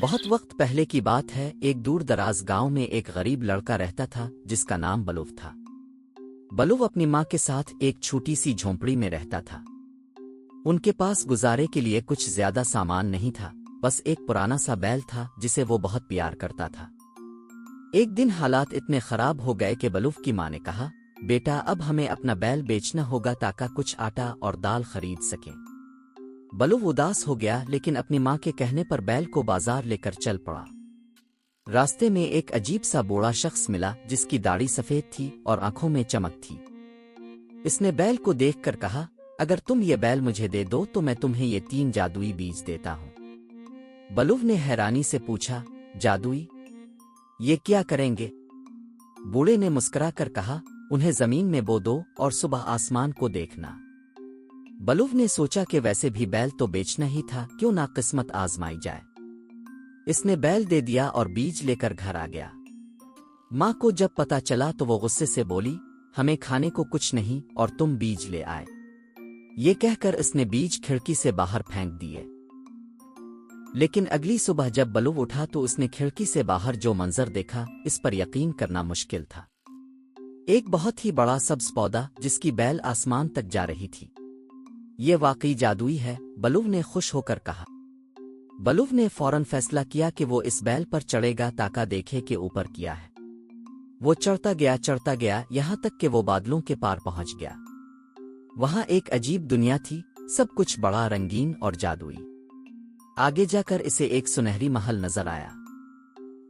بہت وقت پہلے کی بات ہے، ایک دور دراز گاؤں میں ایک غریب لڑکا رہتا تھا جس کا نام بلو تھا۔ بلو اپنی ماں کے ساتھ ایک چھوٹی سی جھونپڑی میں رہتا تھا۔ ان کے پاس گزارے کے لیے کچھ زیادہ سامان نہیں تھا، بس ایک پرانا سا بیل تھا جسے وہ بہت پیار کرتا تھا۔ ایک دن حالات اتنے خراب ہو گئے کہ بلو کی ماں نے کہا، بیٹا اب ہمیں اپنا بیل بیچنا ہوگا تاکہ کچھ آٹا اور دال خرید سکیں۔ بلو اداس ہو گیا لیکن اپنی ماں کے کہنے پر بیل کو بازار لے کر چل پڑا۔ راستے میں ایک عجیب سا بوڑھا شخص ملا جس کی داڑھی سفید تھی اور آنکھوں میں چمک تھی۔ اس نے بیل کو دیکھ کر کہا، اگر تم یہ بیل مجھے دے دو تو میں تمہیں یہ 3 جادوئی بیج دیتا ہوں۔ بلو نے حیرانی سے پوچھا، جادوئی؟ یہ کیا کریں گے؟ بوڑھے نے مسکرا کر کہا، انہیں زمین میں بو دو اور صبح آسمان کو دیکھنا۔ بلو نے سوچا کہ ویسے بھی بیل تو بیچنا ہی تھا، کیوں نہ قسمت آزمائی جائے۔ اس نے بیل دے دیا اور بیج لے کر گھر آ گیا۔ ماں کو جب پتا چلا تو وہ غصے سے بولی، ہمیں کھانے کو کچھ نہیں اور تم بیج لے آئے۔ یہ کہہ کر اس نے بیج کھڑکی سے باہر پھینک دیے۔ لیکن اگلی صبح جب بلو اٹھا تو اس نے کھڑکی سے باہر جو منظر دیکھا اس پر یقین کرنا مشکل تھا۔ ایک بہت ہی بڑا سبز پودا جس کی بیل آسمان تک جا رہی تھی۔ یہ واقعی جادوئی ہے، بلو نے خوش ہو کر کہا۔ بلو نے فوراً فیصلہ کیا کہ وہ اس بیل پر چڑھے گا تاکہ دیکھے کہ اوپر کیا ہے۔ وہ چڑھتا گیا یہاں تک کہ وہ بادلوں کے پار پہنچ گیا۔ وہاں ایک عجیب دنیا تھی، سب کچھ بڑا رنگین اور جادوئی۔ آگے جا کر اسے ایک سنہری محل نظر آیا۔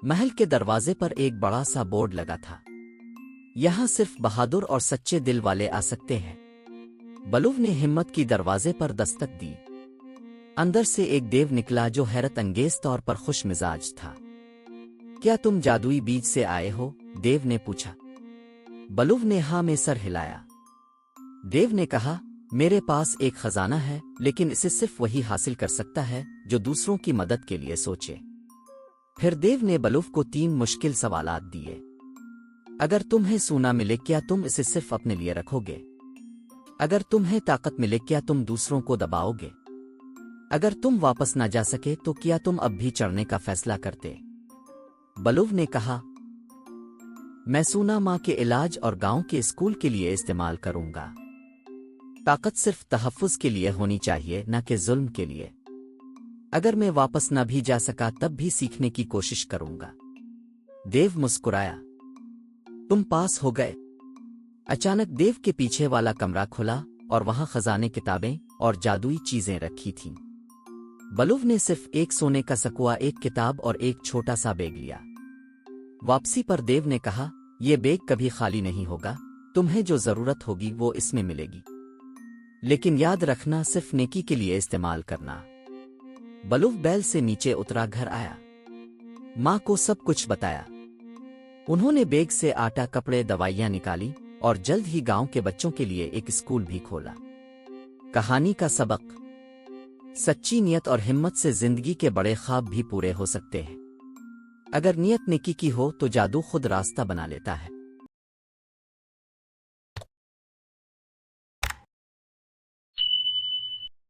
محل کے دروازے پر ایک بڑا سا بورڈ لگا تھا، یہاں صرف بہادر اور سچے دل والے آ سکتے ہیں۔ بلو نے ہمت کی دروازے پر دستک دی۔ اندر سے ایک دیو نکلا جو حیرت انگیز طور پر خوش مزاج تھا۔ کیا تم جادوئی بیج سے آئے ہو؟ دیو نے پوچھا۔ بلو نے ہاں میں سر ہلایا۔ دیو نے کہا، میرے پاس ایک خزانہ ہے لیکن اسے صرف وہی حاصل کر سکتا ہے جو دوسروں کی مدد کے لیے سوچے۔ پھر دیو نے بلو کو 3 مشکل سوالات دیے۔ اگر تمہیں سونا ملے کیا تم اسے صرف اپنے لیے رکھو گے؟ اگر تمہیں طاقت ملے کیا تم دوسروں کو دباؤ گے؟ اگر تم واپس نہ جا سکے تو کیا تم اب بھی چڑھنے کا فیصلہ کرتے؟ بلو نے کہا، میں سونا ماں کے علاج اور گاؤں کے اسکول کے لیے استعمال کروں گا۔ طاقت صرف تحفظ کے لیے ہونی چاہیے، نہ کہ ظلم کے لیے۔ اگر میں واپس نہ بھی جا سکا تب بھی سیکھنے کی کوشش کروں گا۔ دیو مسکرایا، تم پاس ہو گئے۔ اچانک دیو کے پیچھے والا کمرہ کھلا اور وہاں خزانے، کتابیں اور جادوئی چیزیں رکھی تھیں۔ بلو نے صرف ایک سونے کا سکوا، ایک کتاب اور ایک چھوٹا سا بیگ لیا۔ واپسی پر دیو نے کہا، یہ بیگ کبھی خالی نہیں ہوگا، تمہیں جو ضرورت ہوگی وہ اس میں ملے گی، لیکن یاد رکھنا صرف نیکی کے لیے استعمال کرنا۔ بلو بیل سے نیچے اترا، گھر آیا، ماں کو سب کچھ بتایا۔ انہوں نے بیگ سے آٹا، کپڑے، دوائیاں نکالی اور جلد ہی گاؤں کے بچوں کے لیے ایک اسکول بھی کھولا۔ کہانی کا سبق: سچی نیت اور ہمت سے زندگی کے بڑے خواب بھی پورے ہو سکتے ہیں۔ اگر نیت نیکی کی ہو تو جادو خود راستہ بنا لیتا ہے۔